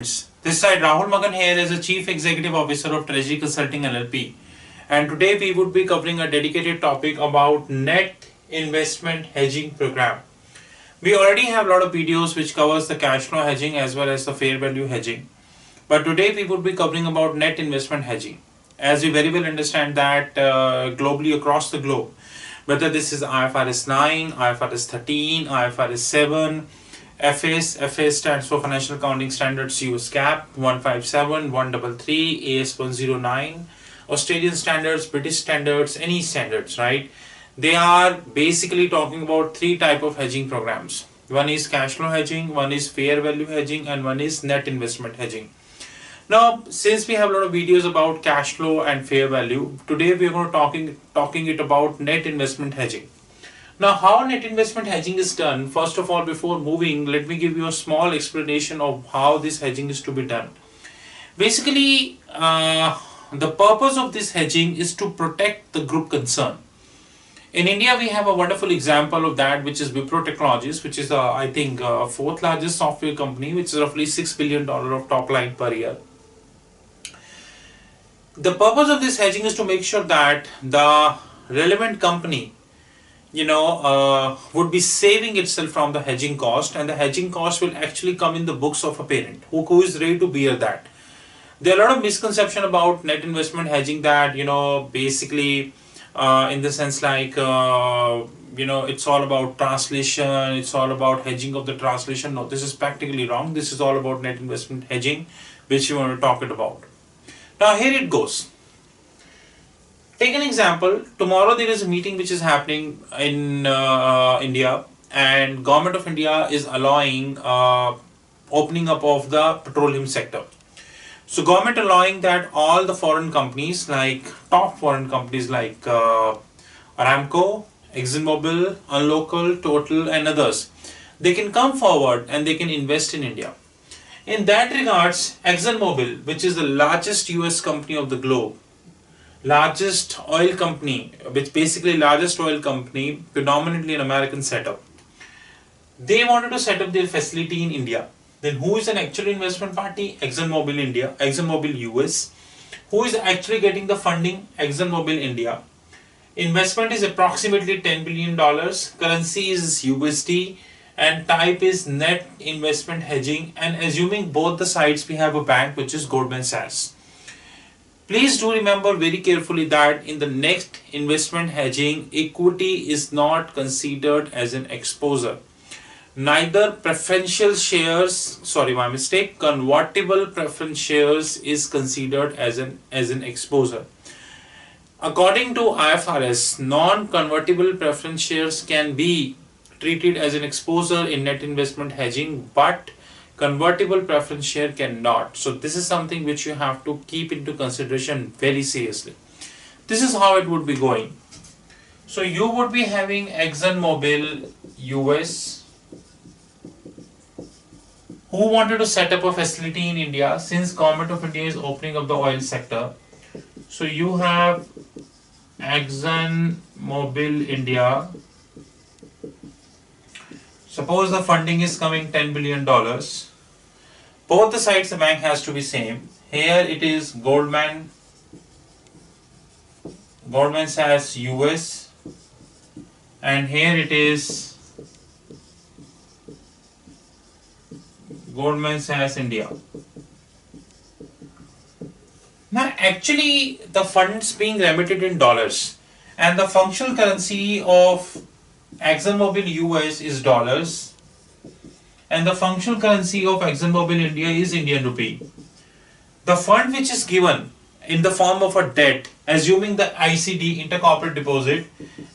This side Rahul Magan here as a Chief Executive Officer of Treasury Consulting LLP, and today we would be covering a dedicated topic about net investment hedging program. We already have a lot of videos which covers the cash flow hedging as well as the fair value hedging, but today we would be covering about net investment hedging. As you very well understand that globally across the globe, whether this is IFRS 9, IFRS 13, IFRS 7, FS stands for Financial Accounting Standards US GAAP 157, 133, AS 109, Australian standards, British standards, any standards, right? They are basically talking about three type of hedging programs. One is cash flow hedging, one is fair value hedging, and one is net investment hedging. Now, since we have a lot of videos about cash flow and fair value, today we are going to talking it about net investment hedging. Now, how net investment hedging is done, first of all, before moving, let me give you a small explanation of how this hedging is to be done. Basically, the purpose of this hedging is to protect the group concern. In India, we have a wonderful example of that, which is Wipro Technologies, which is, I think, fourth largest software company, which is roughly $6 billion of top line per year. The purpose of this hedging is to make sure that the relevant company would be saving itself from the hedging cost, and the hedging cost will actually come in the books of a parent who is ready to bear that. There are a lot of misconception about net investment hedging that, basically in the sense like, it's all about translation, it's all about hedging of the translation. No, this is practically wrong. This is all about net investment hedging, which we want to talk about. Now, here it goes. Take an example. Tomorrow there is a meeting which is happening in India, and Government of India is allowing opening up of the petroleum sector. So government allowing that all the foreign companies, like top foreign companies like Aramco, ExxonMobil, Unlocal, Total, and others, they can come forward and they can invest in India. In that regards, ExxonMobil, which is the largest US company of the globe, largest oil company, which basically largest oil company, predominantly an American setup, they wanted to set up their facility in India. Then who is an actual investment party? ExxonMobil India, ExxonMobil US. Who is actually getting the funding? ExxonMobil India. Investment is approximately $10 billion. Currency is USD, and type is net investment hedging. And assuming both the sides, we have a bank which is Goldman Sachs. Please do remember very carefully that in the next investment hedging, equity is not considered as an exposure. Neither preferential shares, sorry, my mistake, convertible preference shares is considered as an exposure. According to IFRS, non-convertible preference shares can be treated as an exposure in net investment hedging, but convertible preference share cannot. So this is something which you have to keep into consideration very seriously. This is how it would be going. So you would be having ExxonMobil US, who wanted to set up a facility in India since Government of India is opening up the oil sector. So you have ExxonMobil India. Suppose the funding is coming $10 billion. Both the sides the bank has to be same. Here it is Goldman Sachs US, and here it is Goldman Sachs India. Now actually the funds being remitted in dollars, and the functional currency of ExxonMobil US is dollars, and the functional currency of ExxonMobil India is Indian rupee. The fund which is given in the form of a debt, assuming the ICD, intercorporate deposit,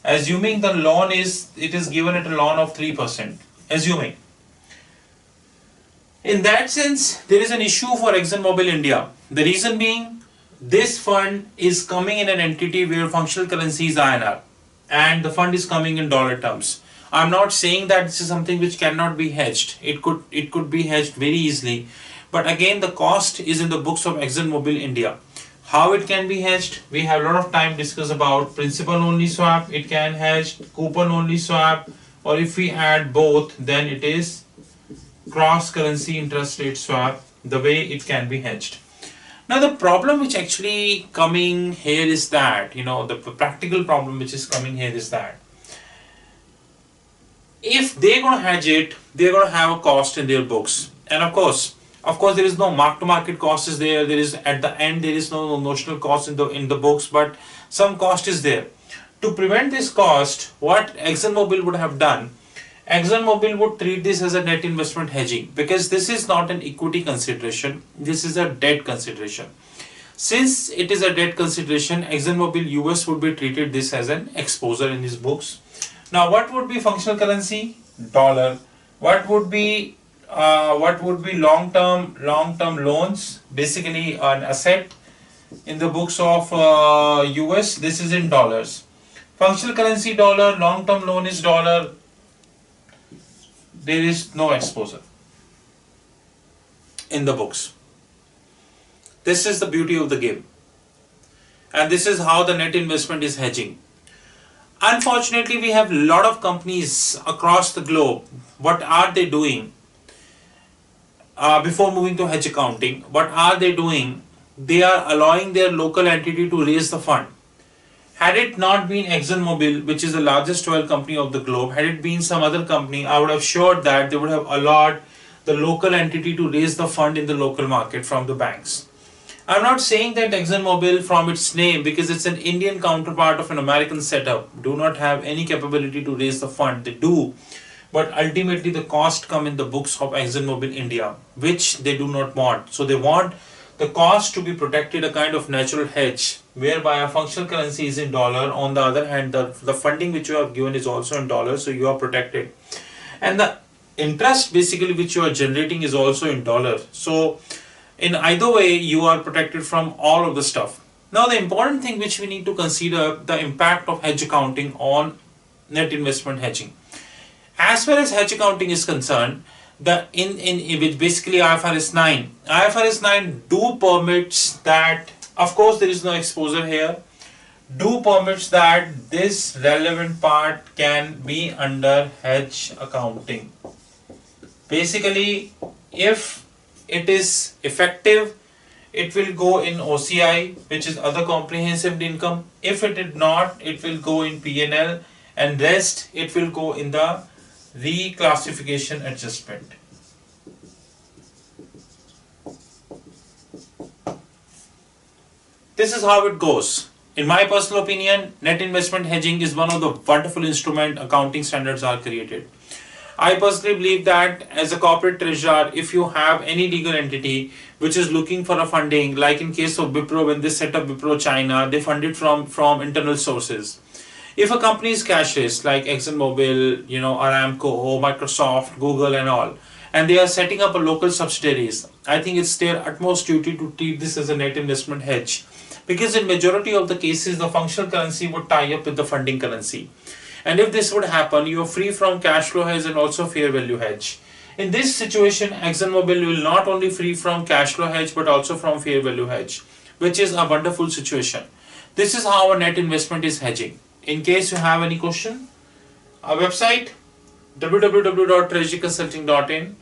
assuming the loan is given at a loan of 3%, assuming. In that sense, there is an issue for ExxonMobil India. The reason being, this fund is coming in an entity where functional currency is INR, and the fund is coming in dollar terms. I'm not saying that this is something which cannot be hedged. It could be hedged very easily. But again, the cost is in the books of ExxonMobil India. How it can be hedged? We have a lot of time discuss about principal only swap. It can hedge coupon only swap, or if we add both, then it is cross currency interest rate swap. the way it can be hedged. Now the problem which actually coming here is that, the practical problem which is coming here is that if they're going to hedge it, they're going to have a cost in their books. And of course, there is no mark-to-market cost is there. There is at the end there is no notional cost in the books, but some cost is there. To prevent this cost, what ExxonMobil would have done, ExxonMobil would treat this as a net investment hedging, because this is not an equity consideration. This is a debt consideration. Since it is a debt consideration, ExxonMobil US would be treated this as an exposure in his books. Now, what would be functional currency? Dollar. What would be long-term loans? Basically, an asset in the books of US. This is in dollars. Functional currency dollar. Long-term loan is dollar. There is no exposure in the books. This is the beauty of the game, and this is how the net investment is hedging. Unfortunately, we have a lot of companies across the globe. What are they doing? Before moving to hedge accounting, what are they doing? They are allowing their local entity to raise the fund. Had it not been ExxonMobil, which is the largest oil company of the globe, had it been some other company, I would have assured that they would have allowed the local entity to raise the fund in the local market from the banks. I'm not saying that ExxonMobil, from its name, because it's an Indian counterpart of an American setup, do not have any capability to raise the fund. They do, but ultimately the cost come in the books of ExxonMobil India, which they do not want. So they want the cost to be protected, a kind of natural hedge, whereby a functional currency is in dollar. On the other hand, the funding which you have given is also in dollars, so you are protected. And the interest basically which you are generating is also in dollar. So in either way, you are protected from all of the stuff. Now the important thing which we need to consider, the impact of hedge accounting on net investment hedging. As far as hedge accounting is concerned, which basically IFRS 9 do permits that, of course there is no exposure here, do permits that this relevant part can be under hedge accounting. Basically, if it is effective, it will go in OCI, which is other comprehensive income. If it did not, it will go in P&L, and rest it will go in the reclassification adjustment. This is how it goes. In my personal opinion, net investment hedging is one of the wonderful instrument accounting standards are created. I personally believe that as a corporate treasurer, if you have any legal entity which is looking for a funding, like in case of Wipro, when they set up Wipro China, they fund it from internal sources. If a company is cashless, like ExxonMobil, Aramco, Microsoft, Google and all, and they are setting up a local subsidiaries, I think it's their utmost duty to treat this as a net investment hedge. Because in majority of the cases, the functional currency would tie up with the funding currency. And if this would happen, you are free from cash flow hedge and also fair value hedge. In this situation, ExxonMobil will not only free from cash flow hedge but also from fair value hedge, which is a wonderful situation. This is how a net investment is hedging. In case you have any question, our website www.treasuryconsulting.in,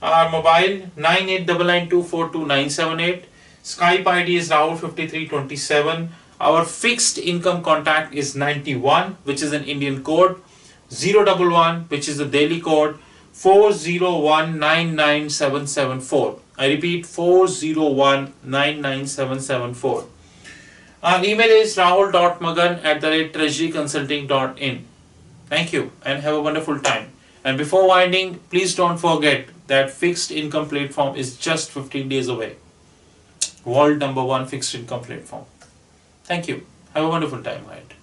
our mobile 9899242978, Skype ID is Rahul5327. Our fixed income contact is 91, which is an Indian code, 011, which is the Delhi code, 401-99774. I repeat, 401-99774. Our email is rahul.magan@treasuryconsulting.in. Thank you and have a wonderful time. And before winding, please don't forget that fixed income platform is just 15 days away. World #1 fixed income platform. Thank you. Have a wonderful time ahead.